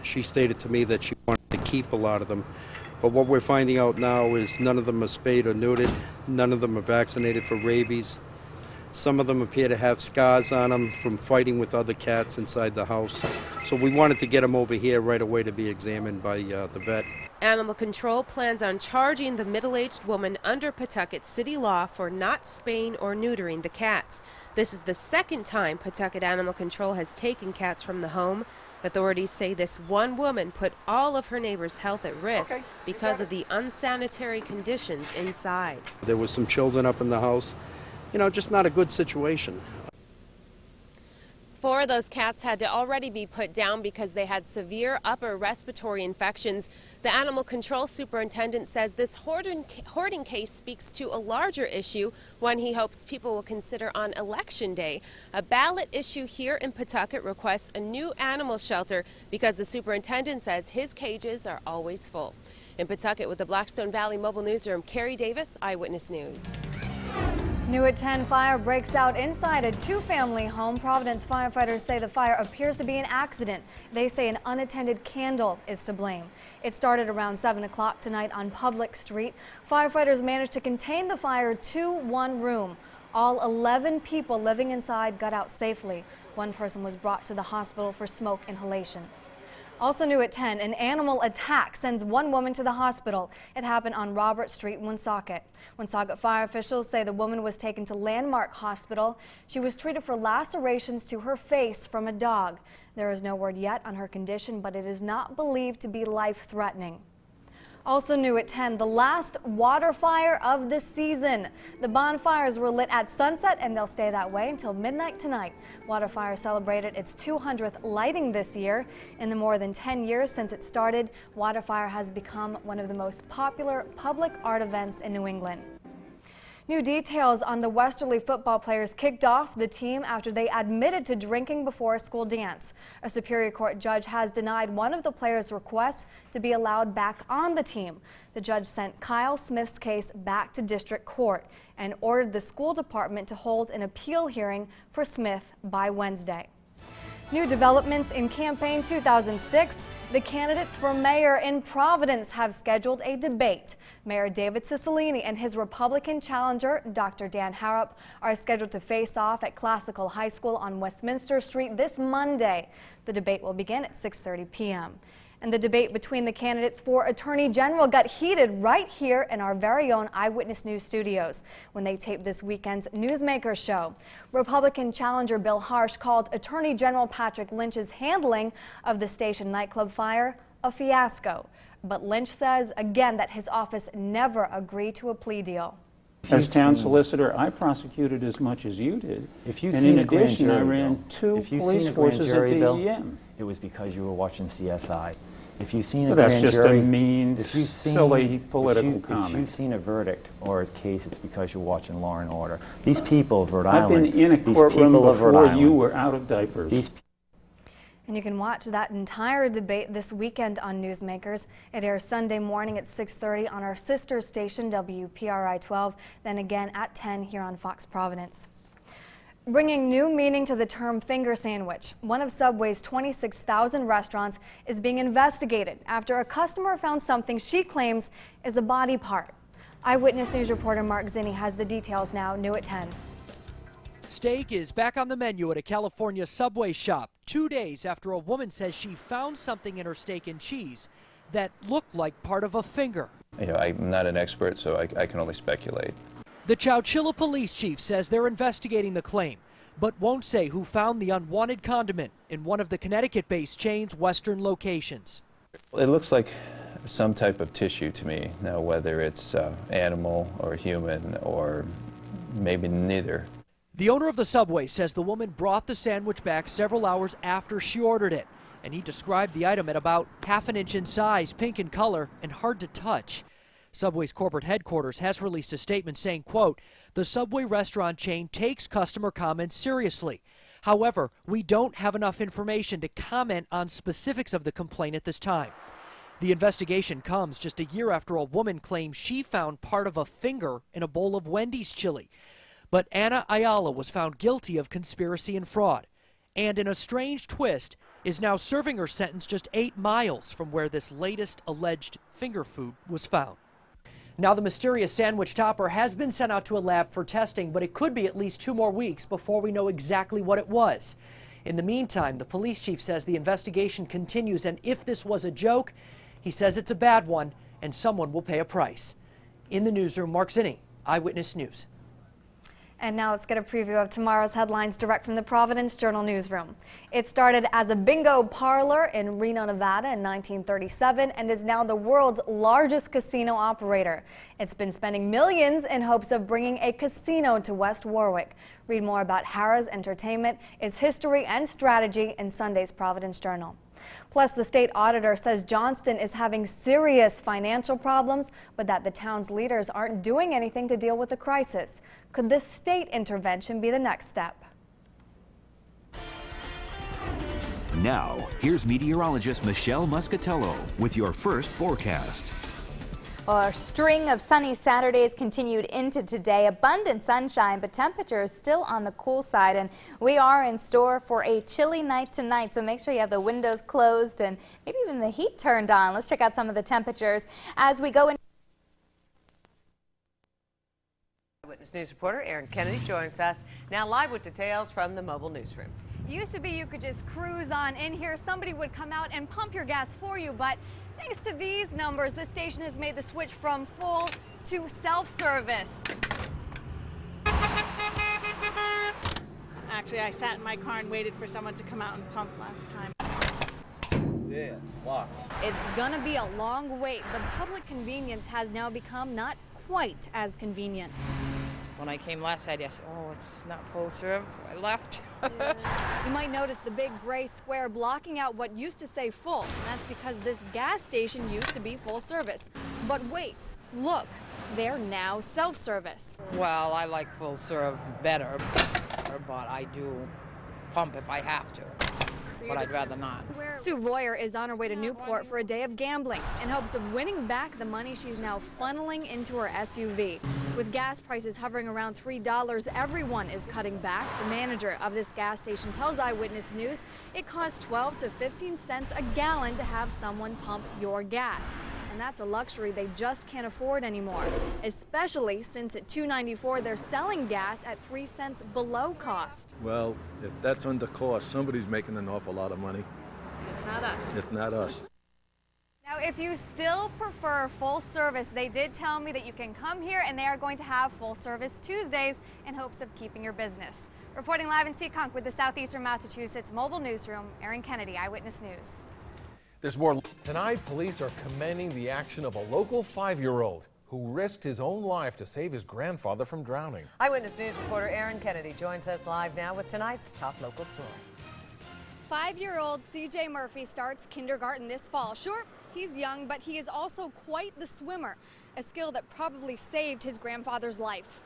She stated to me that she wanted to keep a lot of them. But what we're finding out now is none of them are spayed or neutered. None of them are vaccinated for rabies. Some of them appear to have scars on them from fighting with other cats inside the house. So we wanted to get them over here right away to be examined by the vet. Animal Control plans on charging the middle-aged woman under Pawtucket city law for not spaying or neutering the cats. This is the second time Pawtucket Animal Control has taken cats from the home. Authorities say this one woman put all of her neighbors' health at risk because of the unsanitary conditions inside. There was some children up in the house. You know, just not a good situation. 4 of those cats had to already be put down because they had severe upper respiratory infections. The animal control superintendent says this hoarding case speaks to a larger issue, one he hopes people will consider on Election Day. A ballot issue here in Pawtucket requests a new animal shelter because the superintendent says his cages are always full. In Pawtucket with the Blackstone Valley Mobile Newsroom, Carrie Davis, Eyewitness News. New at 10, fire breaks out inside a 2-family home. Providence firefighters say the fire appears to be an accident. They say an unattended candle is to blame. It started around 7 o'clock tonight on Public Street. Firefighters managed to contain the fire to one room. All 11 people living inside got out safely. One person was brought to the hospital for smoke inhalation. Also new at 10, an animal attack sends one woman to the hospital. It happened on Robert Street, Woonsocket. Woonsocket fire officials say the woman was taken to Landmark Hospital. She was treated for lacerations to her face from a dog. There is no word yet on her condition, but it is not believed to be life-threatening. Also new at 10, the last water fire of the season. The bonfires were lit at sunset and they'll stay that way until midnight tonight. Water Fire celebrated its 200th lighting this year. In the more than 10 years since it started, Water Fire has become one of the most popular public art events in New England. New details on the Westerly football players kicked off the team after they admitted to drinking before a school dance. A Superior Court judge has denied one of the players' requests to be allowed back on the team. The judge sent Kyle Smith's case back to district court and ordered the school department to hold an appeal hearing for Smith by Wednesday. New developments in campaign 2006. The candidates for mayor in Providence have scheduled a debate. Mayor David Cicilline and his Republican challenger, Dr. Dan Harrop, are scheduled to face off at Classical High School on Westminster Street this Monday. The debate will begin at 6:30 p.m. And the debate between the candidates for Attorney General got heated right here in our very own Eyewitness News studios when they taped this weekend's Newsmaker show. Republican challenger Bill Harsh called Attorney General Patrick Lynch's handling of the station nightclub fire a fiasco. But Lynch says again that his office never agreed to a plea deal. As town solicitor, I prosecuted as much as you did. And in addition, I ran 2 police forces at DEM. It was because you were watching CSI. If you've seen a Well, that's grand just jury, a mean, silly political comment. If you've seen a verdict or a case, it's because you're watching Law and Order. These people of Rhode I've Island, been in a courtroom before you were out of diapers. And you can watch that entire debate this weekend on Newsmakers. It airs Sunday morning at 6:30 on our sister station WPRI 12, then again at 10 here on Fox Providence. Bringing new meaning to the term finger sandwich, one of Subway's 26,000 restaurants is being investigated after a customer found something she claims is a body part. Eyewitness News reporter Mark Zinni has the details now, new at 10. Steak is back on the menu at a California Subway shop 2 days after a woman says she found something in her steak and cheese that looked like part of a finger. You know, I'm not an expert, so I can only speculate. The Chowchilla police chief says they're investigating the claim, but won't say who found the unwanted condiment in one of the Connecticut-based chain's western locations. It looks like some type of tissue to me. Now, whether it's animal or human or maybe neither. The owner of the Subway says the woman brought the sandwich back several hours after she ordered it, and he described the item at about ½ an inch in size, pink in color, and hard to touch. Subway's corporate headquarters has released a statement saying, quote, "The Subway restaurant chain takes customer comments seriously. However, we don't have enough information to comment on specifics of the complaint at this time." The investigation comes just a year after a woman claims she found part of a finger in a bowl of Wendy's chili. But Anna Ayala was found guilty of conspiracy and fraud. And in a strange twist, is now serving her sentence just 8 miles from where this latest alleged finger food was found. Now the mysterious sandwich topper has been sent out to a lab for testing, but it could be at least 2 more weeks before we know exactly what it was. In the meantime, the police chief says the investigation continues, and if this was a joke, he says it's a bad one and someone will pay a price. In the newsroom, Mark Zinni, Eyewitness News. And now let's get a preview of tomorrow's headlines direct from the Providence Journal newsroom. It started as a bingo parlor in Reno, Nevada in 1937 and is now the world's largest casino operator. It's been spending millions in hopes of bringing a casino to West Warwick. Read more about Harrah's Entertainment, its history and strategy in Sunday's Providence Journal. Plus, the state auditor says Johnston is having serious financial problems, but that the town's leaders aren't doing anything to deal with the crisis. Could this state intervention be the next step? Now, here's meteorologist Michelle Muscatello with your first forecast. A string of sunny Saturdays continued into today. Abundant sunshine, but temperatures still on the cool side, and we are in store for a chilly night tonight, so make sure you have the windows closed and maybe even the heat turned on. Let's check out some of the temperatures as we go in. Eyewitness News reporter Erin Kennedy joins us now live with details from the mobile newsroom. Used to be you could just cruise on in here. Somebody would come out and pump your gas for you, but thanks to these numbers, this station has made the switch from full to self-service. Actually, I sat in my car and waited for someone to come out and pump last time. Yeah, locked. It's gonna be a long wait. The public convenience has now become not quite as convenient. When I came last night, I said, oh, it's not full serve. I left. You might notice the big gray square blocking out what used to say full. And that's because this gas station used to be full service. But wait, look, they're now self-service. Well, I like full serve better, but I do pump if I have to. But I'd rather not. Sue Voyer is on her way to Newport for a day of gambling in hopes of winning back the money she's now funneling into her SUV. With gas prices hovering around $3, everyone is cutting back. The manager of this gas station tells Eyewitness News it costs 12 to 15 cents a gallon to have someone pump your gas. And that's a luxury they just can't afford anymore, especially since at $2.94 they're selling gas at 3 cents below cost. Well, if that's under cost, somebody's making an awful lot of money. It's not us. It's not us. Now, if you still prefer full service, they did tell me that you can come here and they are going to have full service Tuesdays in hopes of keeping your business. Reporting live in Seekonk with the Southeastern Massachusetts Mobile Newsroom, Erin Kennedy, Eyewitness News. There's more. Tonight, police are commending the action of a local 5-year-old who risked his own life to save his grandfather from drowning. Eyewitness News reporter Erin Kennedy joins us live now with tonight's top local story. 5-year-old CJ Murphy starts kindergarten this fall. Sure, he's young, but he is also quite the swimmer, a skill that probably saved his grandfather's life.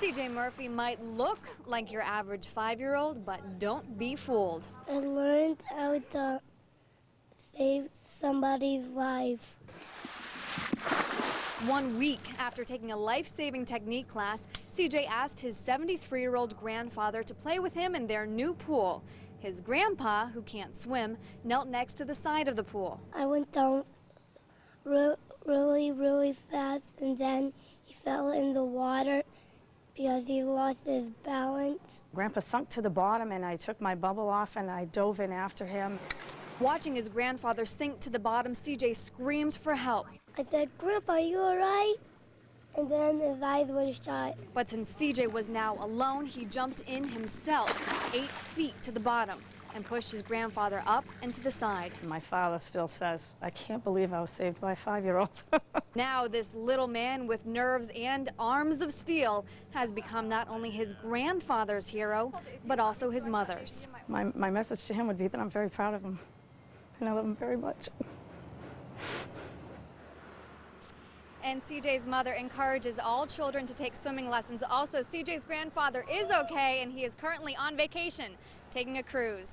CJ Murphy might look like your average 5-year-old, but don't be fooled. I learned how to save somebody's life. 1 week after taking a life-saving technique class, CJ asked his 73-year-old grandfather to play with him in their new pool. His grandpa, who can't swim, knelt next to the side of the pool. I went down really fast, and then he fell in the water because he lost his balance. Grandpa sunk to the bottom, and I took my bubble off and I dove in after him. Watching his grandfather sink to the bottom, CJ screamed for help. I said, "Grandpa, are you all right?" And then his eyes were shut. But since CJ was now alone, he jumped in himself 8 feet to the bottom and pushed his grandfather up and to the side. My father still says, I can't believe I was saved by a 5-year-old. Now this little man with nerves and arms of steel has become not only his grandfather's hero, but also his mother's. My message to him would be that I'm very proud of him, and I love him very much. And CJ's mother encourages all children to take swimming lessons. Also, CJ's grandfather is okay, and he is currently on vacation, taking a cruise.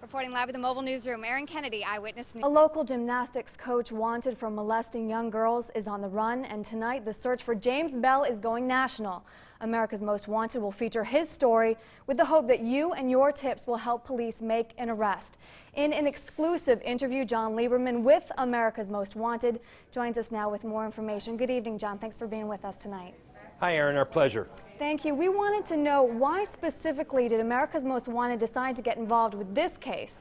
Reporting live at the Mobile Newsroom, Erin Kennedy, Eyewitness News. A local gymnastics coach wanted for molesting young girls is on the run, and tonight the search for James Bell is going national. America's Most Wanted will feature his story with the hope that you and your tips will help police make an arrest. In an exclusive interview, John Lieberman with America's Most Wanted joins us now with more information. Good evening, John. Thanks for being with us tonight. Hi, Erin. Our pleasure. Thank you. We wanted to know, why specifically did America's Most Wanted decide to get involved with this case?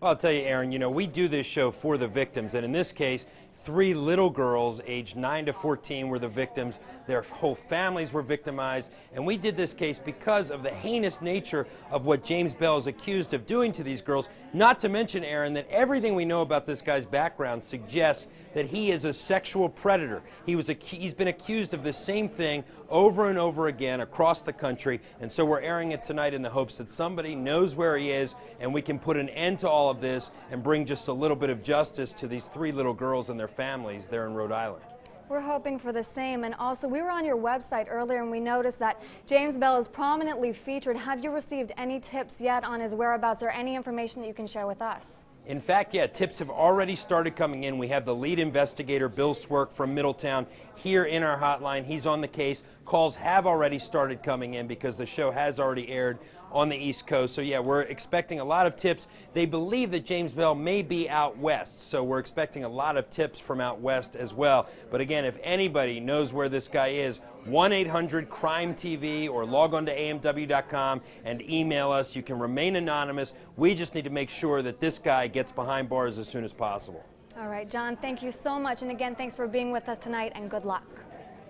Well, I'll tell you, Erin, we do this show for the victims, and in this case, 3 little girls aged 9 to 14 were the victims. Their whole families were victimized, and we did this case because of the heinous nature of what James Bell is accused of doing to these girls. Not to mention, Erin, that everything we know about this guy's background suggests that he is a sexual predator. He's been accused of the same thing over and over again across the country, and so we're airing it tonight in the hopes that somebody knows where he is and we can put an end to all of this and bring just a little bit of justice to these 3 little girls and their families there in Rhode Island. We're hoping for the same, and also we were on your website earlier and we noticed that James Bell is prominently featured. Have you received any tips yet on his whereabouts or any information that you can share with us? In fact, yeah, tips have already started coming in. We have the lead investigator, Bill Swerk from Middletown, here in our hotline. He's on the case. Calls have already started coming in because the show has already aired on the East Coast. So yeah, we're expecting a lot of tips. They believe that James Bell may be out west, so we're expecting a lot of tips from out west as well. But again, if anybody knows where this guy is, 1-800-CRIME-TV or log on to amw.com and email us. You can remain anonymous. We just need to make sure that this guy gets behind bars as soon as possible. All right, John, thank you so much. And again, thanks for being with us tonight, and good luck.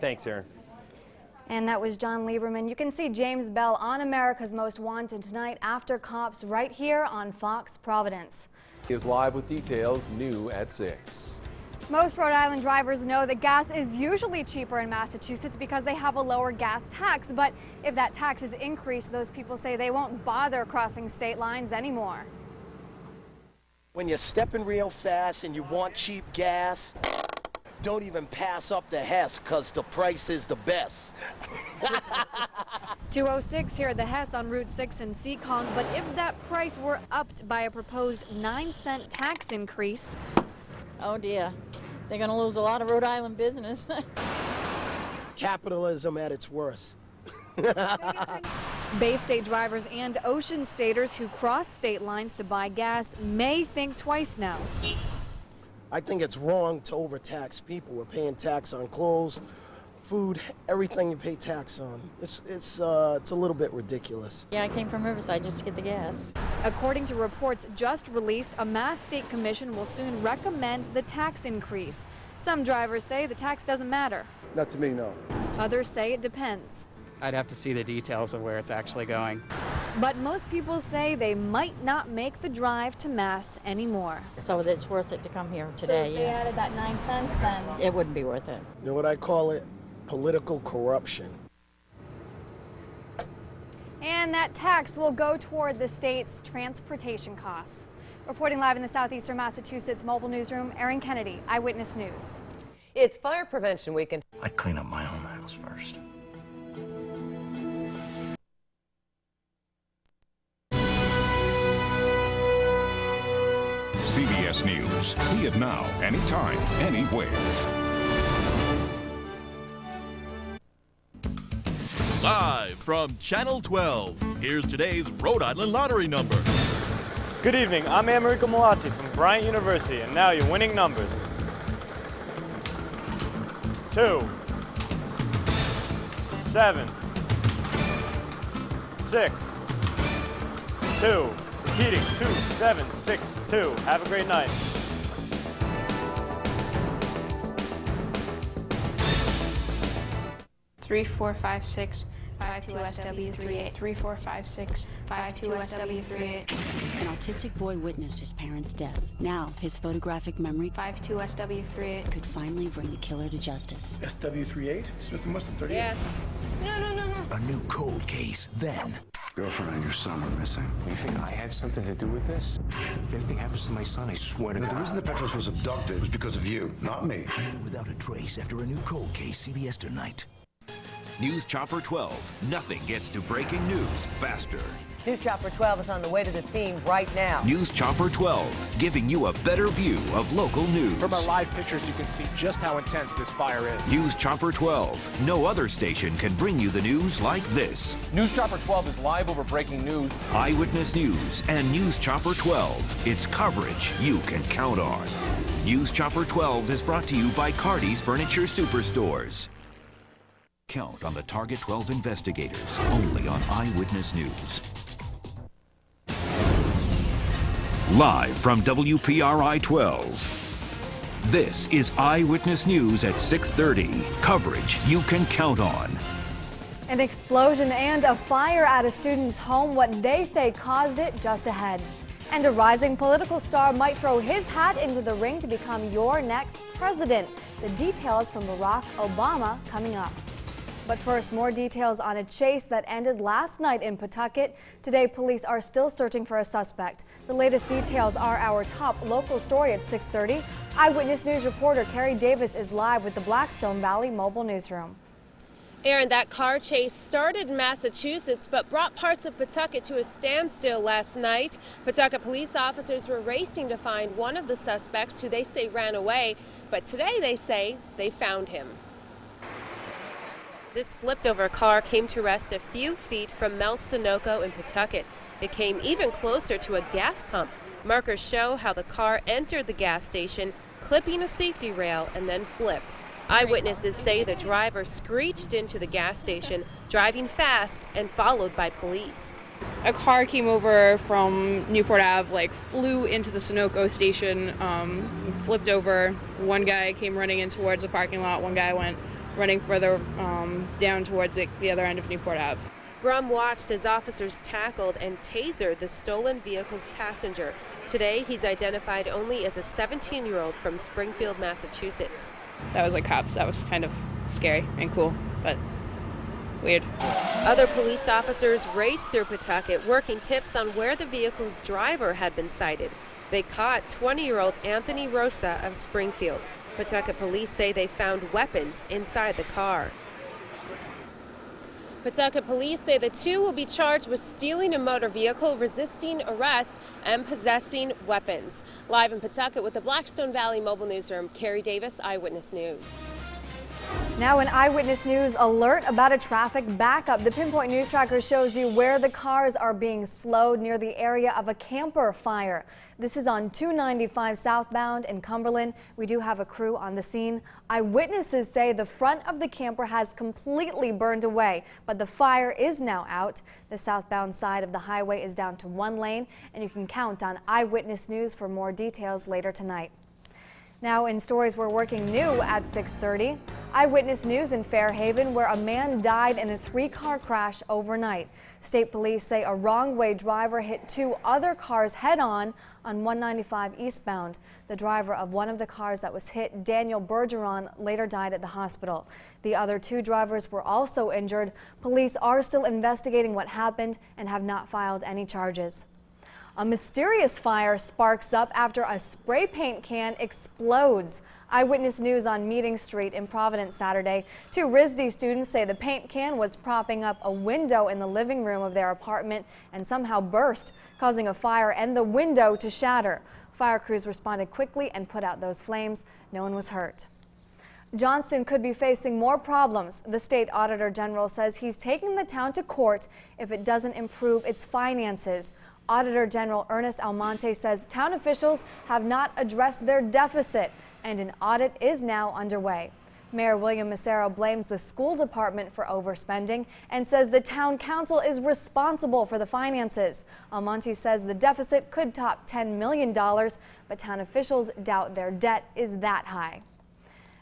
Thanks, Erin. And that was John Lieberman. You can see James Bell on America's Most Wanted tonight after Cops right here on Fox Providence. He is live with details, new at 6. Most Rhode Island drivers know that gas is usually cheaper in Massachusetts because they have a lower gas tax. But if that tax is increased, those people say they won't bother crossing state lines anymore. When you're stepping real fast and you want cheap gas, don't even pass up the Hess, because the price is the best. 206 here at the Hess on Route 6 in Seekonk. But if that price were upped by a proposed 9-cent tax increase... Oh dear, they're going to lose a lot of Rhode Island business. Capitalism at its worst. Bay State drivers and Ocean Staters who cross state lines to buy gas may think twice now. I think it's wrong to overtax people. We're paying tax on clothes, food, everything you pay tax on. It's a little bit ridiculous. Yeah, I came from Riverside just to get the gas. According to reports just released, a Mass State Commission will soon recommend the tax increase. Some drivers say the tax doesn't matter. Not to me, no. Others say it depends. I'd have to see the details of where it's actually going. But most people say they might not make the drive to Mass anymore. So it's worth it to come here today. So if they added that 9 cents, then it wouldn't be worth it. You know what I call it? Political corruption. And that tax will go toward the state's transportation costs. Reporting live in the southeastern Massachusetts Mobile Newsroom, Erin Kennedy, Eyewitness News. It's Fire Prevention Weekend. I'd clean up my own house first. CBS News. See it now, anytime, anywhere. Live from Channel 12, here's today's Rhode Island lottery number. Good evening, I'm Americo Malazzi from Bryant University, and now your winning numbers. 2, 7, 6, 2, repeating 2, 7, 6, 2. Have a great night. Three, 4, 5, 6, 5, 2 SW 38. 3, 4, 5, 6, 5, 2 SW 38. An autistic boy witnessed his parents' death. Now, his photographic memory 5, 2 SW 38 could finally bring the killer to justice. SW 38? Smith and Wesson 38? Yeah. No. A new cold case, then. Girlfriend and your son are missing. You think I had something to do with this? If anything happens to my son, I swear to God. The reason the Petros was abducted was because of you, not me. Without a trace after a new cold case, CBS tonight. News Chopper 12. Nothing gets to breaking news faster. News Chopper 12 is on the way to the scene right now. News Chopper 12, giving you a better view of local news. From our live pictures, you can see just how intense this fire is. News Chopper 12. No other station can bring you the news like this. News Chopper 12 is live over breaking news. Eyewitness News and News Chopper 12. It's coverage you can count on. News Chopper 12 is brought to you by Cardi's Furniture Superstores. Count on the Target 12 investigators, only on Eyewitness News. Live from WPRI 12. This is Eyewitness News at 6:30. Coverage you can count on. An explosion and a fire at a student's home, what they say caused it, just ahead. And a rising political star might throw his hat into the ring to become your next president. The details from Barack Obama coming up. But first, more details on a chase that ended last night in Pawtucket. Today, police are still searching for a suspect. The latest details are our top local story at 6:30. Eyewitness News reporter Carrie Davis is live with the Blackstone Valley Mobile Newsroom. Erin, that car chase started in Massachusetts but brought parts of Pawtucket to a standstill last night. Pawtucket police officers were racing to find one of the suspects who they say ran away, but today they say they found him. This flipped-over car came to rest a few feet from Mel Sunoco in Pawtucket. It came even closer to a gas pump. Markers show how the car entered the gas station, clipping a safety rail, and then flipped. Eyewitnesses say the driver screeched into the gas station, driving fast and followed by police. A car came over from Newport Ave, flew into the Sunoco station, flipped over. One guy came running in towards the parking lot. One guy went running further down towards the other end of Newport Ave. Brum watched as officers tackled and tasered the stolen vehicle's passenger. Today, he's identified only as a 17-year-old from Springfield, Massachusetts. That was like cops. That was kind of scary and cool, but weird. Other police officers raced through Pawtucket, working tips on where the vehicle's driver had been sighted. They caught 20-year-old Anthony Rosa of Springfield. Pawtucket police say they found weapons inside the car. Pawtucket police say the two will be charged with stealing a motor vehicle, resisting arrest, and possessing weapons. Live in Pawtucket with the Blackstone Valley Mobile Newsroom, Carrie Davis, Eyewitness News. Now an Eyewitness News alert about a traffic backup. The Pinpoint News Tracker shows you where the cars are being slowed near the area of a camper fire. This is on 295 southbound in Cumberland. We do have a crew on the scene. Eyewitnesses say the front of the camper has completely burned away, but the fire is now out. The southbound side of the highway is down to one lane, and you can count on Eyewitness News for more details later tonight. Now in stories we're working new at 6:30, Eyewitness News in Fairhaven, where a man died in a 3-car crash overnight. State police say a wrong-way driver hit 2 other cars head-on on 195 eastbound. The driver of one of the cars that was hit, Daniel Bergeron, later died at the hospital. The other 2 drivers were also injured. Police are still investigating what happened and have not filed any charges. A mysterious fire sparks up after a spray paint can explodes. Eyewitness News on Meeting Street in Providence Saturday. 2 RISD students say the paint can was propping up a window in the living room of their apartment and somehow burst, causing a fire and the window to shatter. Fire crews responded quickly and put out those flames. No one was hurt. Johnston could be facing more problems. The state auditor general says he's taking the town to court if it doesn't improve its finances. Auditor General Ernest Almonte says town officials have not addressed their deficit, and an audit is now underway. Mayor William Massaro blames the school department for overspending and says the town council is responsible for the finances. Almonte says the deficit could top $10 million, but town officials doubt their debt is that high.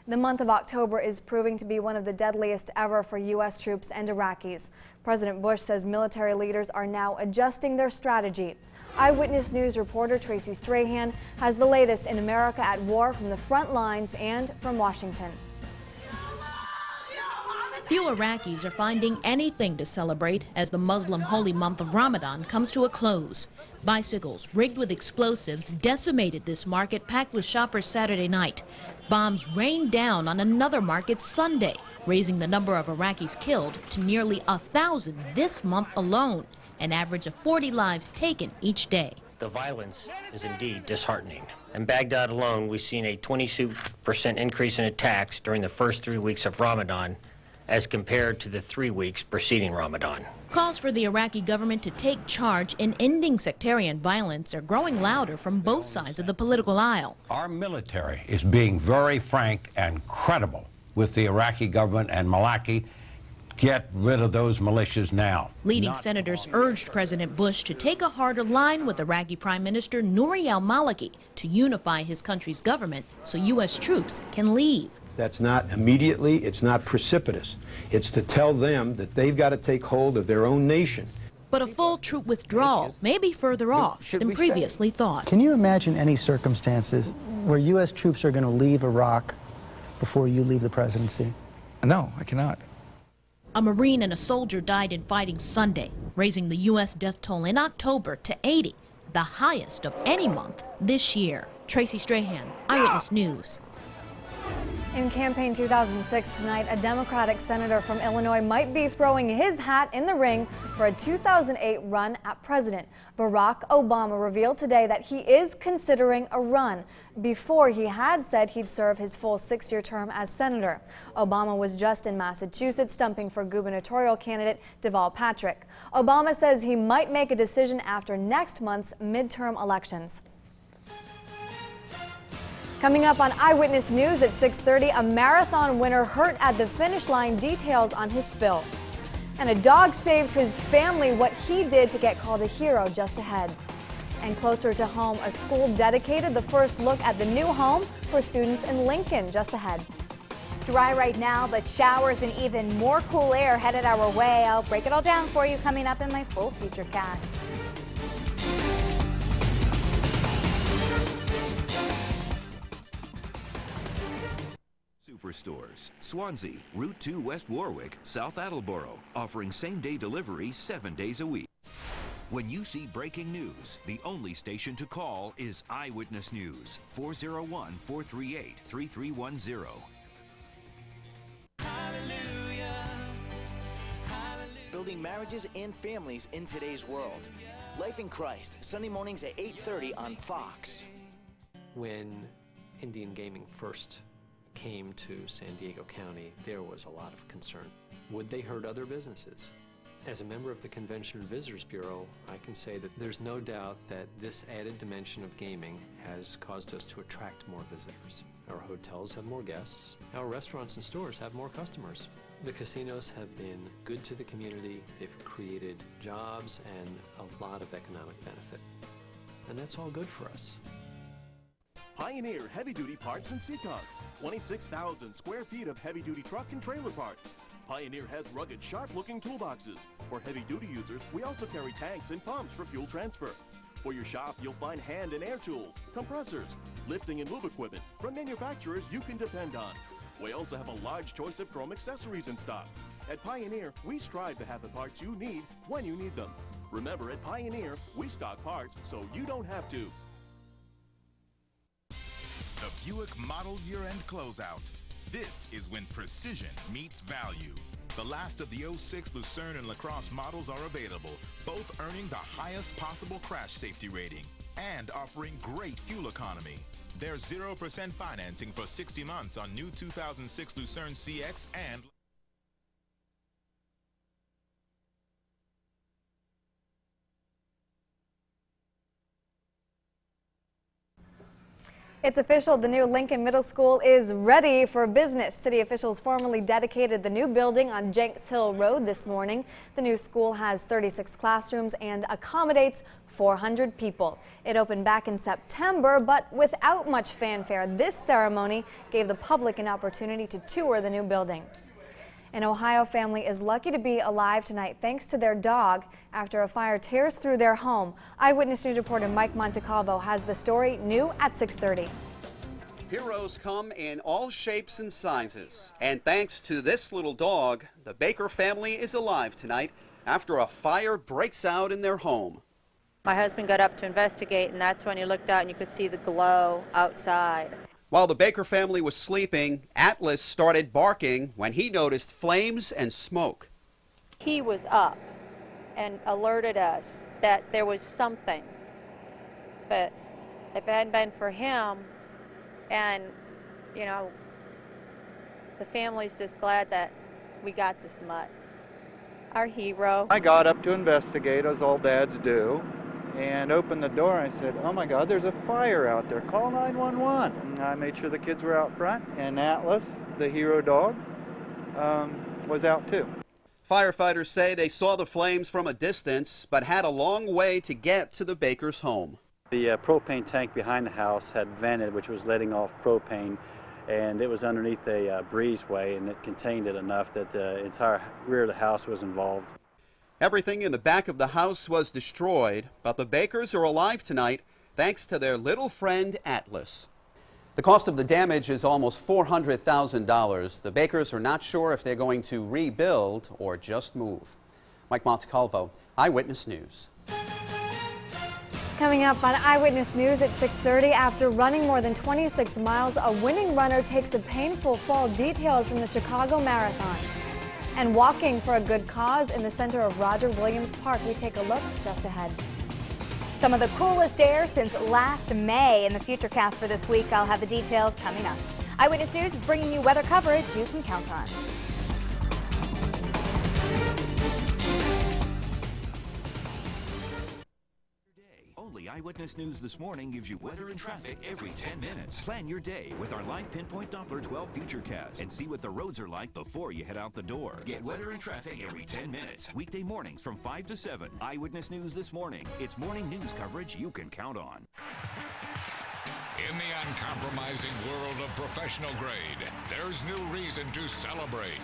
The month of October is proving to be one of the deadliest ever for U.S. troops and Iraqis. President Bush says military leaders are now adjusting their strategy. Eyewitness News reporter Tracy Strahan has the latest in America at war from the front lines and from Washington. Few Iraqis are finding anything to celebrate as the Muslim holy month of Ramadan comes to a close. Bicycles rigged with explosives decimated this market packed with shoppers Saturday night. Bombs rained down on another market Sunday, raising the number of Iraqis killed to nearly 1,000 this month alone. an average of 40 lives taken each day. The violence is indeed disheartening. In Baghdad alone, we've seen a 22% increase in attacks during the first 3 weeks of Ramadan as compared to the 3 weeks preceding Ramadan. Calls for the Iraqi government to take charge in ending sectarian violence are growing louder from both sides of the political aisle. Our military is being very frank and credible with the Iraqi government and Maliki. Get rid of those militias now. Leading senators urged President Bush to take a harder line with Iraqi Prime Minister Nouri al-Maliki to unify his country's government so U.S. troops can leave. That's not immediately, it's not precipitous. It's to tell them that they've got to take hold of their own nation. But a full troop withdrawal may be further off than previously thought. Can you imagine any circumstances where U.S. troops are going to leave Iraq before you leave the presidency? No, I cannot. A Marine and a soldier died in fighting Sunday, raising the U.S. death toll in October to 80, the highest of any month this year. Tracy Strahan, Eyewitness News. In campaign 2006 tonight, a Democratic senator from Illinois might be throwing his hat in the ring for a 2008 run at president. Barack Obama revealed today that he is considering a run. Before, he had said he'd serve his full 6-year term as senator. Obama was just in Massachusetts stumping for gubernatorial candidate Deval Patrick. Obama says he might make a decision after next month's midterm elections. Coming up on Eyewitness News at 6:30, a marathon winner hurt at the finish line, details on his spill. And a dog saves his family, what he did to get called a hero, just ahead. And closer to home, a school dedicated the first look at the new home for students in Lincoln, just ahead. Dry right now, but showers and even more cool air headed our way. I'll break it all down for you coming up in my full future cast. Superstores, Swansea, Route 2 West Warwick, South Attleboro, offering same-day delivery 7 days a week. When you see breaking news, the only station to call is Eyewitness News, 401-438-3310. Building marriages and families in today's world. Life in Christ, Sunday mornings at 8:30 on Fox. When Indian gaming first came to San Diego County, there was a lot of concern. Would they hurt other businesses? As a member of the Convention and Visitors Bureau, I can say that there's no doubt that this added dimension of gaming has caused us to attract more visitors. Our hotels have more guests. Our restaurants and stores have more customers. The casinos have been good to the community. They've created jobs and a lot of economic benefit. And that's all good for us. Pioneer Heavy Duty Parts in Seacon. 26,000 square feet of heavy-duty truck and trailer parts. Pioneer has rugged, sharp-looking toolboxes. For heavy-duty users, we also carry tanks and pumps for fuel transfer. For your shop, you'll find hand and air tools, compressors, lifting and lube equipment from manufacturers you can depend on. We also have a large choice of chrome accessories in stock. At Pioneer, we strive to have the parts you need when you need them. Remember, at Pioneer, we stock parts so you don't have to. The Buick Model Year-End Closeout. This is when precision meets value. The last of the 06 Lucerne and LaCrosse models are available, both earning the highest possible crash safety rating and offering great fuel economy. There's 0% financing for 60 months on new 2006 Lucerne CX and It's official, the new Lincoln Middle School is ready for business. City officials formally dedicated the new building on Jenks Hill Road this morning. The new school has 36 classrooms and accommodates 400 people. It opened back in September, but without much fanfare. This ceremony gave the public an opportunity to tour the new building. An Ohio family is lucky to be alive tonight thanks to their dog after a fire tears through their home. Eyewitness News reporter Mike Montecalvo has the story new at 6:30. Heroes come in all shapes and sizes. And thanks to this little dog, the Baker family is alive tonight after a fire breaks out in their home. My husband got up to investigate, and that's when he looked out and you could see the glow outside. While the Baker family was sleeping, Atlas started barking when he noticed flames and smoke. He was up, and alerted us that there was something. But if it hadn't been for him, and, you know, the family's just glad that we got this mutt. Our hero. I got up to investigate, as all dads do, and opened the door and I said, oh my God, there's a fire out there. Call 911. And I made sure the kids were out front, and Atlas, the hero dog, was out too. Firefighters say they saw the flames from a distance, but had a long way to get to the Bakers' home. The propane tank behind the house had vented, which was letting off propane, and it was underneath a breezeway, and it contained it enough that the entire rear of the house was involved. Everything in the back of the house was destroyed, but the Bakers are alive tonight thanks to their little friend Atlas. The cost of the damage is almost $400,000. The Bakers are not sure if they're going to rebuild or just move. Mike Montecalvo, Eyewitness News. Coming up on Eyewitness News at 6:30, after running more than 26 miles, a winning runner takes a painful fall. Details from the Chicago Marathon. And walking for a good cause in the center of Roger Williams Park. We take a look just ahead. Some of the coolest air since last May in the Futurecast for this week. I'll have the details coming up. Eyewitness News is bringing you weather coverage you can count on. Only Eyewitness News This Morning gives you weather and traffic every 10 minutes. Plan your day with our live Pinpoint Doppler 12 Futurecast and see what the roads are like before you head out the door. Get weather and traffic every 10 minutes. Weekday mornings from 5 to 7. Eyewitness News This Morning. It's morning news coverage you can count on. In the uncompromising world of professional grade, there's new reason to celebrate.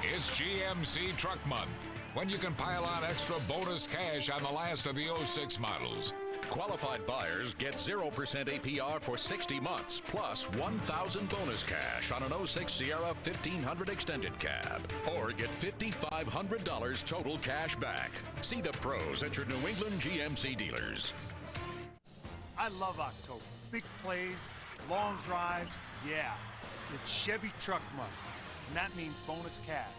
It's GMC Truck Month, when you can pile on extra bonus cash on the last of the 06 models. Qualified buyers get 0% APR for 60 months, plus $1,000 bonus cash on an 06 Sierra 1500 Extended Cab. Or get $5,500 total cash back. See the pros at your New England GMC dealers. I love October. Big plays, long drives, yeah. It's Chevy Truck Month, and that means bonus cash.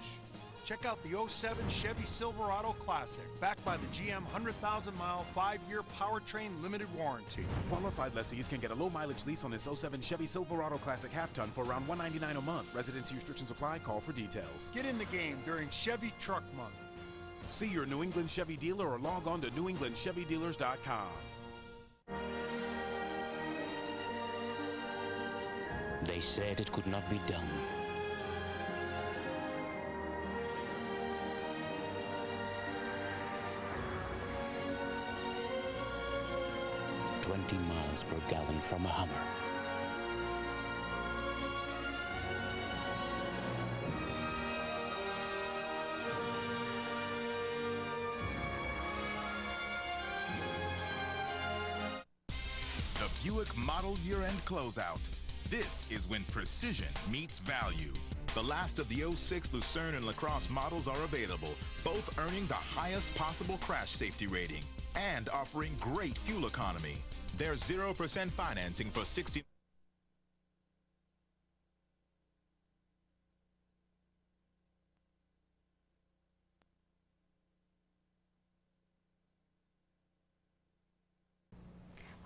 Check out the 07 Chevy Silverado Classic, backed by the GM 100,000-mile, 5-year powertrain limited warranty. Qualified lessees can get a low-mileage lease on this 07 Chevy Silverado Classic half-ton for around $199 a month. Residency restrictions apply. Call for details. Get in the game during Chevy Truck Month. See your New England Chevy dealer or log on to newenglandchevydealers.com. They said it could not be done. $20 miles per gallon from a Hummer. The Buick Model Year-End Closeout. This is when precision meets value. The last of the 06 Lucerne and LaCrosse models are available, both earning the highest possible crash safety rating and offering great fuel economy. There's 0% financing for 60.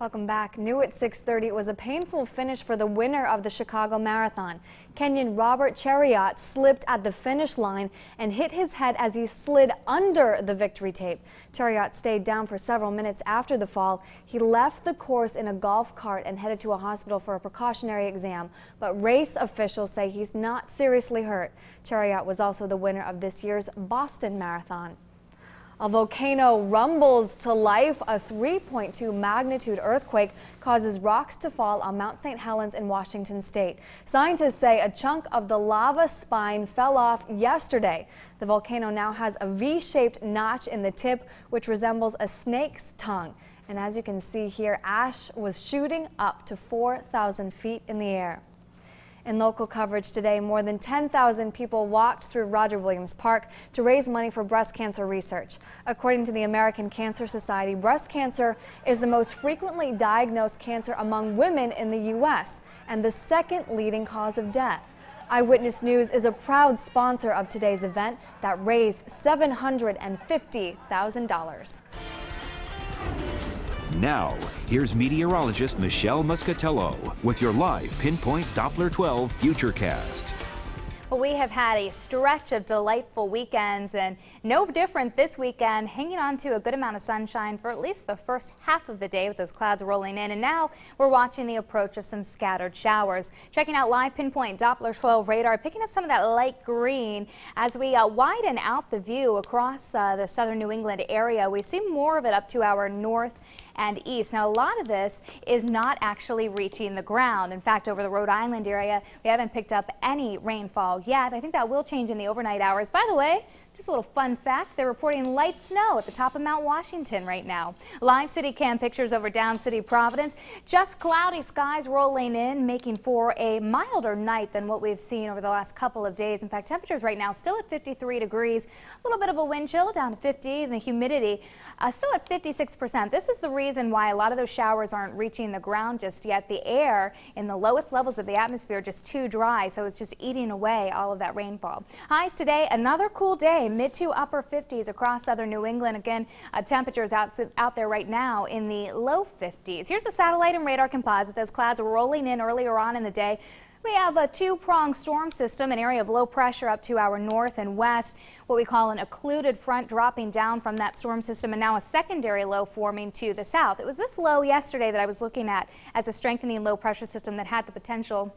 Welcome back. New at 6:30, it was a painful finish for the winner of the Chicago Marathon. Kenyan Robert Chariot slipped at the finish line and hit his head as he slid under the victory tape. Chariot stayed down for several minutes after the fall. He left the course in a golf cart and headed to a hospital for a precautionary exam, but race officials say he's not seriously hurt. Chariot was also the winner of this year's Boston Marathon. A volcano rumbles to life. A 3.2 magnitude earthquake causes rocks to fall on Mount St. Helens in Washington state. Scientists say a chunk of the lava spine fell off yesterday. The volcano now has a V-shaped notch in the tip, which resembles a snake's tongue. And as you can see here, ash was shooting up to 4,000 feet in the air. In local coverage today, more than 10,000 people walked through Roger Williams Park to raise money for breast cancer research. According to the American Cancer Society, breast cancer is the most frequently diagnosed cancer among women in the U.S. and the second leading cause of death. Eyewitness News is a proud sponsor of today's event that raised $750,000. Now, here's meteorologist Michelle Muscatello with your live Pinpoint Doppler 12 Futurecast. Well, we have had a stretch of delightful weekends, and no different this weekend, hanging on to a good amount of sunshine for at least the first half of the day with those clouds rolling in. And now we're watching the approach of some scattered showers. Checking out live Pinpoint Doppler 12 radar, picking up some of that light green as we widen out the view across the southern New England area. We see more of it up to our north and east. Now, a lot of this is not actually reaching the ground. In fact, over the Rhode Island area, we haven't picked up any rainfall yet. I think that will change in the overnight hours. By the way, just a little fun fact, they're reporting light snow at the top of Mount Washington right now. Live city cam pictures over Down City, Providence. Just cloudy skies rolling in, making for a milder night than what we've seen over the last couple of days. In fact, temperatures right now still at 53 degrees. A little bit of a wind chill down to 50, and the humidity still at 56%. This is the reason why a lot of those showers aren't reaching the ground just yet. The air in the lowest levels of the atmosphere just too dry, so it's just eating away all of that rainfall. Highs today, another cool day. Mid to upper 50s across southern New England. Again, temperatures out there right now in the low 50s. Here's a satellite and radar composite. Those clouds were rolling in earlier on in the day. We have a two-pronged storm system, an area of low pressure up to our north and west, what we call an occluded front dropping down from that storm system, and now a secondary low forming to the south. It was this low yesterday that I was looking at as a strengthening low pressure system that had the potential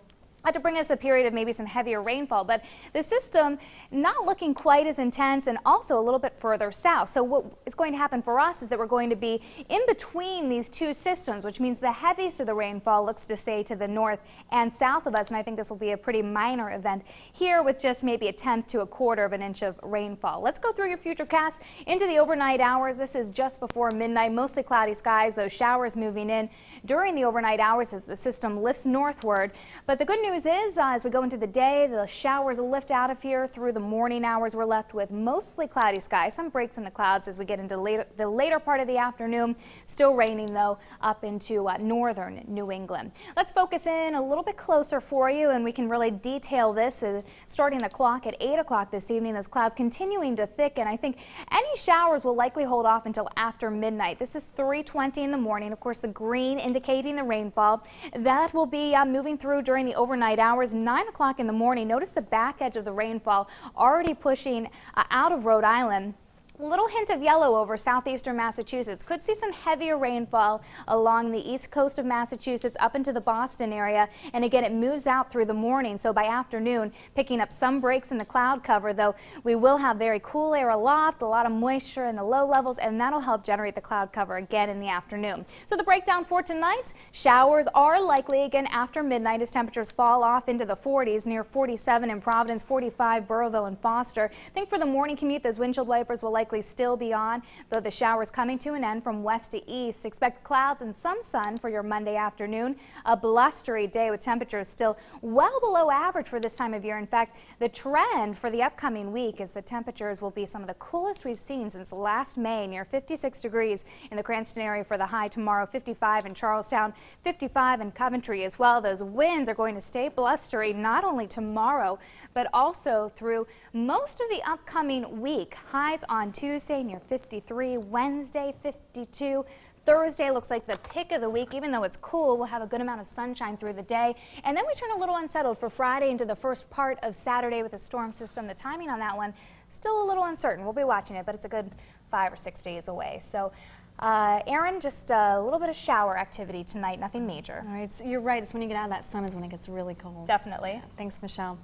to bring us a period of maybe some heavier rainfall, but the system not looking quite as intense and also a little bit further south. So what is going to happen for us is that we're going to be in between these two systems, which means the heaviest of the rainfall looks to stay to the north and south of us, and I think this will be a pretty minor event here with just maybe a tenth to a quarter of an inch of rainfall. Let's go through your futurecast into the overnight hours. This is just before midnight, mostly cloudy skies, those showers moving in during the overnight hours as the system lifts northward. But the good news is as we go into the day, the showers will lift out of here. Through the morning hours, we're left with mostly cloudy skies, some breaks in the clouds as we get into the later part of the afternoon. Still raining though up into northern New England. Let's focus in a little bit closer for you, and we can really detail this starting the clock at 8 o'clock this evening. Those clouds continuing to thicken. I think any showers will likely hold off until after midnight. This is 3:20 in the morning. Of course, the green indicating the rainfall. That will be moving through during the overnight hours. 9 o'clock in the morning. Notice the back edge of the rainfall already pushing out of Rhode Island. A little hint of yellow over southeastern Massachusetts. Could see some heavier rainfall along the east coast of Massachusetts up into the Boston area. And again, it moves out through the morning. So by afternoon, picking up some breaks in the cloud cover, though we will have very cool air aloft, a lot of moisture in the low levels, and that'll help generate the cloud cover again in the afternoon. So the breakdown for tonight, showers are likely again after midnight as temperatures fall off into the 40s, near 47 in Providence, 45 Burrillville and Foster. I think for the morning commute, those windshield wipers will likely still be on, though the showers coming to an end from west to east. Expect clouds and some sun for your Monday afternoon. A blustery day with temperatures still well below average for this time of year. In fact, the trend for the upcoming week is the temperatures will be some of the coolest we've seen since last May, near 56 degrees in the Cranston area for the high tomorrow, 55 in Charlestown, 55 in Coventry as well. Those winds are going to stay blustery not only tomorrow, but also through most of the upcoming week. Highs on Tuesday near 53, Wednesday 52. Thursday looks like the pick of the week. Even though it's cool, we'll have a good amount of sunshine through the day. And then we turn a little unsettled for Friday into the first part of Saturday with a storm system. The timing on that one still a little uncertain. We'll be watching it, but it's a good 5 or 6 days away. So Erin, just a little bit of shower activity tonight, nothing major. All right, so you're right. It's when you get out of that sun is when it gets really cold. Definitely. Thanks, Michelle.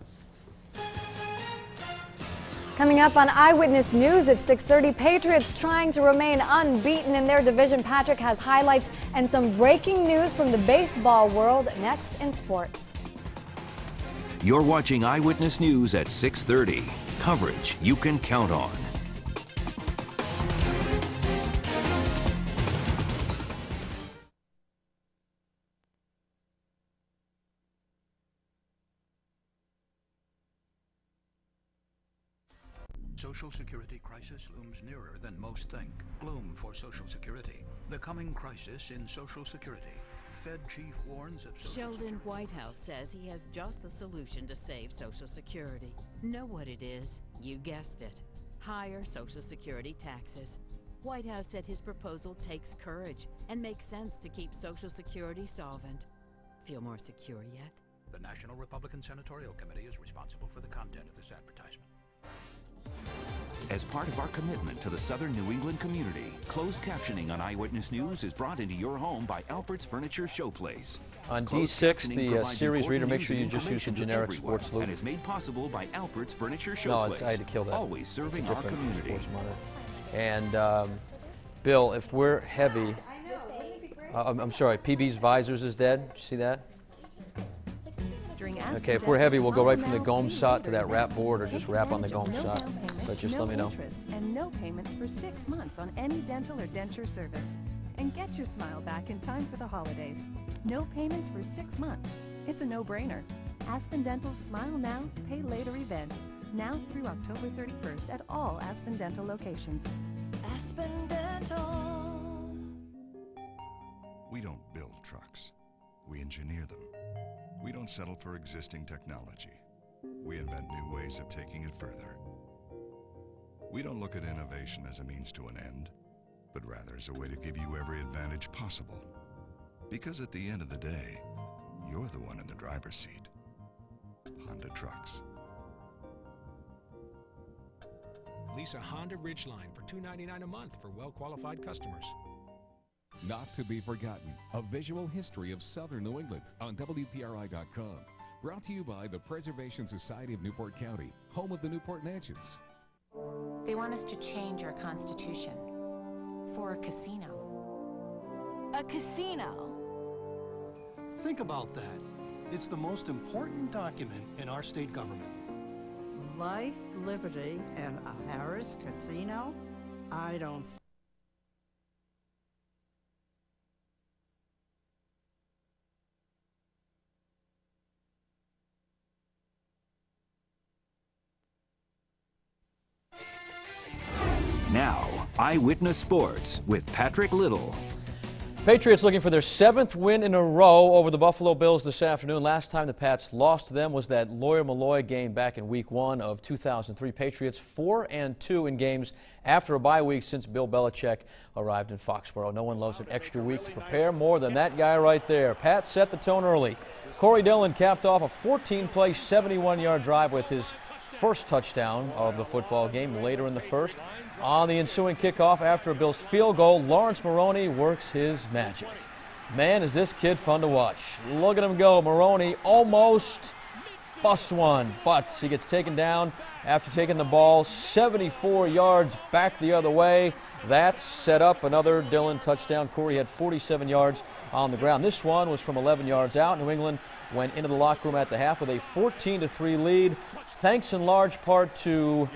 Coming up on Eyewitness News at 6:30, Patriots trying to remain unbeaten in their division. Patrick has highlights and some breaking news from the baseball world next in sports. You're watching Eyewitness News at 6:30. Coverage you can count on. Social Security crisis looms nearer than most think. Gloom for Social Security. The coming crisis in Social Security. Fed chief warns that Sheldon Whitehouse says he has just the solution to save Social Security. Know what it is? You guessed it. Higher Social Security taxes. Whitehouse said his proposal takes courage and makes sense to keep Social Security solvent. Feel more secure yet? The National Republican Senatorial Committee is responsible for the content of this advertisement. As part of our commitment to the southern New England community, closed captioning on Eyewitness News is brought into your home by Albert's Furniture Showplace. On Closed D6, captioning the provides series reader, important make news sure and you just use the information to generic everyone sports loop. and is made possible by Albert's Furniture Showplace. No, I had to kill that. Always serving it's a our different community. sports monitor. And Bill, if we're heavy, I'm sorry, PB's visors is dead. Did you see that? Okay, if we're heavy, we'll go right from the Gomes shot to that wrap board, or just wrap on the Gomes shot. But just let me know. And no payments for 6 months on any dental or denture service. And get your smile back in time for the holidays. No payments for 6 months. It's a no-brainer. Aspen Dental's Smile Now, Pay Later event. Now through October 31st at all Aspen Dental locations. Aspen Dental. We don't build trucks. We engineer them. We don't settle for existing technology. We invent new ways of taking it further. We don't look at innovation as a means to an end, but rather as a way to give you every advantage possible. Because at the end of the day, you're the one in the driver's seat. Honda Trucks. Lease a Honda Ridgeline for $299 a month for well-qualified customers. Not to be forgotten, a visual history of southern New England on WPRI.com. Brought to you by the Preservation Society of Newport County, home of the Newport Mansions. They want us to change our constitution for a casino. A casino? Think about that. It's the most important document in our state government. Life, liberty, and a Harris casino? I don't. Now, Eyewitness Sports with Patrick Little. Patriots looking for their 7th win in a row over the Buffalo Bills this afternoon. Last time the Pats lost to them was that Lawyer-Malloy game back in Week 1 of 2003. Patriots 4-2 in games after a bye week since Bill Belichick arrived in Foxborough. No one loves an extra week to prepare more than that guy right there. Pats set the tone early. Corey Dillon capped off a 14-play, 71-yard drive with his first touchdown of the football game later in the first. On the ensuing kickoff after a Bills field goal, Lawrence Maroney works his magic. Man, is this kid fun to watch. Look at him go. Maroney almost busts one, but he gets taken down after taking the ball 74 yards back the other way. That set up another Dillon touchdown. Corey had 47 yards on the ground. This one was from 11 yards out. New England went into the locker room at the half with a 14-3 lead, thanks in large part to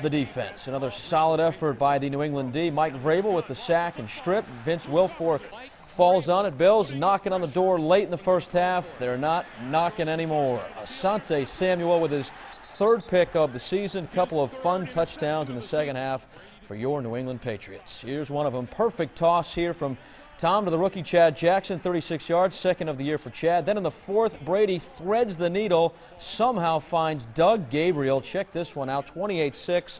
the defense. Another solid effort by the New England D. Mike Vrabel with the sack and strip. Vince Wilfork falls on it. Bills knocking on the door late in the first half. They're not knocking anymore. Asante Samuel with his 3rd pick of the season. Couple of fun touchdowns in the second half for your New England Patriots. Here's one of them. Perfect toss here from Tom to the rookie Chad Jackson, 36 yards, 2nd of the year for Chad. Then in the 4th, Brady threads the needle, somehow finds Doug Gabriel. Check this one out, 28-6.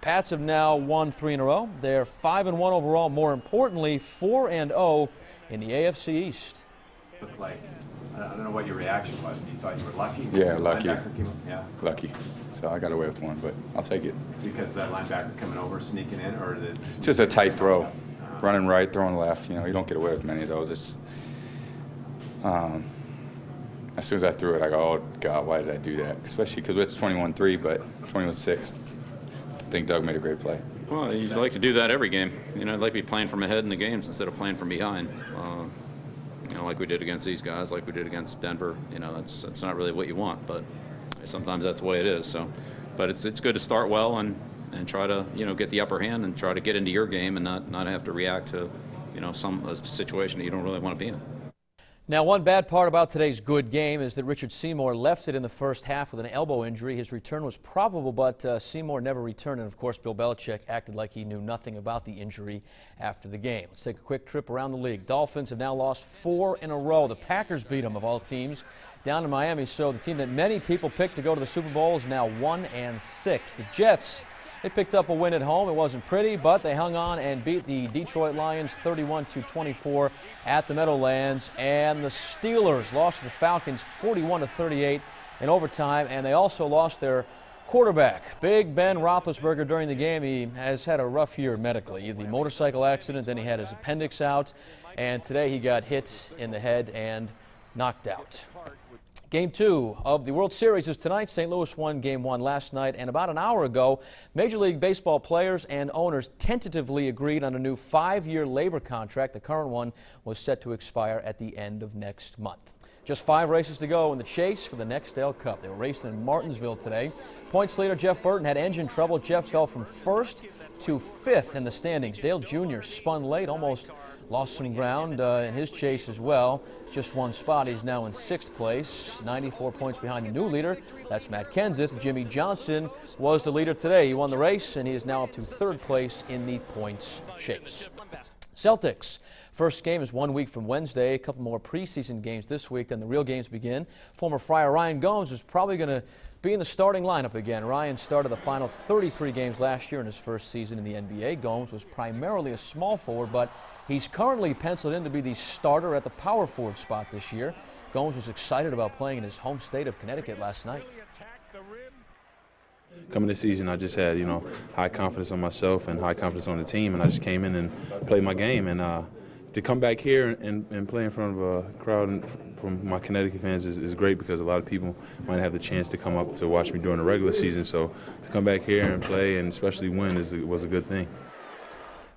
Pats have now won 3 in a row. They're 5-1 overall. More importantly, 4-0 in the AFC East. Looked like, I don't know what your reaction was. You thought you were lucky? Yeah, lucky. Yeah. Lucky. So I got away with one, but I'll take it. Because that linebacker coming over, sneaking in, or the just a tight throw. Running right, throwing left. You know, you don't get away with many of those. It's, as soon as I threw it, I go, oh, God, why did I do that? Especially because it's 21-3, but 21-6. I think Doug made a great play. Well, you'd like to do that every game. You know, I'd like to be playing from ahead in the games instead of playing from behind. You know, like we did against these guys, like we did against Denver. You know, that's not really what you want, but sometimes that's the way it is. So, but it's good to start well and try to, you know, get the upper hand and try to get into your game and not have to react to, you know, a situation that you don't really want to be in. Now, one bad part about today's good game is that Richard Seymour left it in the first half with an elbow injury. His return was probable, but Seymour never returned, and of course Bill Belichick acted like he knew nothing about the injury after the game. Let's take a quick trip around the league. Dolphins have now lost 4 in a row. The Packers beat them, of all teams, down in Miami, so the team that many people picked to go to the Super Bowl is now 1-6. The Jets, they picked up a win at home. It wasn't pretty, but they hung on and beat the Detroit Lions 31-24 at the Meadowlands. And the Steelers lost to the Falcons 41-38 in overtime, and they also lost their quarterback, Big Ben Roethlisberger, during the game. He has had a rough year medically. The motorcycle accident, then he had his appendix out, and today he got hit in the head and knocked out. Game 2 of the World Series is tonight. St. Louis won Game 1 last night, and about an hour ago, Major League Baseball players and owners tentatively agreed on a new 5-year labor contract. The current one was set to expire at the end of next month. Just 5 races to go in the chase for the Nextdale Cup. They were racing in Martinsville today. Points leader Jeff Burton had engine trouble. Jeff fell from 1st to 5th in the standings. Dale Jr. spun late, almost lost some ground in his chase as well. Just 1 spot. He's now in 6th place, 94 points behind the new leader. That's Matt Kenseth. Jimmy Johnson was the leader today. He won the race, and he is now up to 3rd place in the points chase. Celtics. First game is 1 week from Wednesday. A couple more preseason games this week, then the real games begin. Former Friar Ryan Gomes is probably going to be in the starting lineup again. Ryan started the final 33 games last year in his first season in the NBA. Gomes was primarily a small forward, but he's currently penciled in to be the starter at the power forward spot this year. Gomes was excited about playing in his home state of Connecticut last night. Coming this season, I just had, high confidence on myself and high confidence on the team, and I just came in and played my game. And to come back here and play in front of a crowd from my Connecticut fans is great, because a lot of people might have the chance to come up to watch me during the regular season. So to come back here and play, and especially win, was a good thing.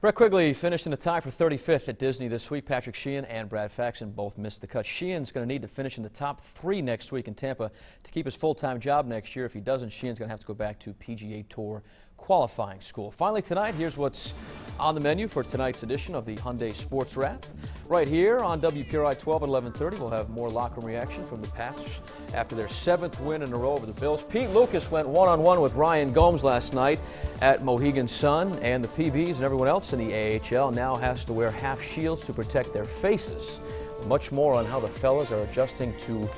Brett Quigley finished in a tie for 35th at Disney this week. Patrick Sheehan and Brad Faxon both missed the cut. Sheehan's going to need to finish in the top 3 next week in Tampa to keep his full-time job next year. If he doesn't, Sheehan's going to have to go back to PGA Tour qualifying school. Finally tonight, here's what's on the menu for tonight's edition of the Hyundai Sports Wrap. Right here on WPRI 12 at 11:30, we'll have more locker room reaction from the Pats after their 7th win in a row over the Bills. Pete Lucas went one-on-one with Ryan Gomes last night at Mohegan Sun, and the PBs and everyone else in the AHL now has to wear half shields to protect their faces. Much more on how the fellas are adjusting to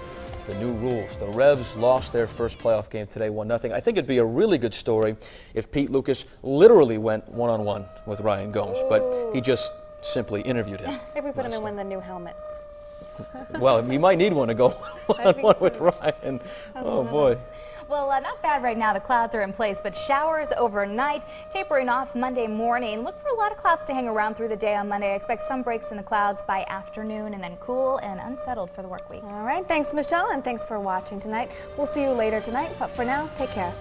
the new rules. The Revs lost their first playoff game today, 1-0. I think it'd be a really good story if Pete Lucas literally went one-on-one with Ryan Gomes, but he just simply interviewed him. If we put him in one of the new helmets. Well, he might need one to go one-on-one with Ryan. Oh, boy. Well, not bad right now. The clouds are in place, but showers overnight, tapering off Monday morning. Look for a lot of clouds to hang around through the day on Monday. I expect some breaks in the clouds by afternoon, and then cool and unsettled for the work week. All right. Thanks, Michelle, and thanks for watching tonight. We'll see you later tonight, but for now, take care.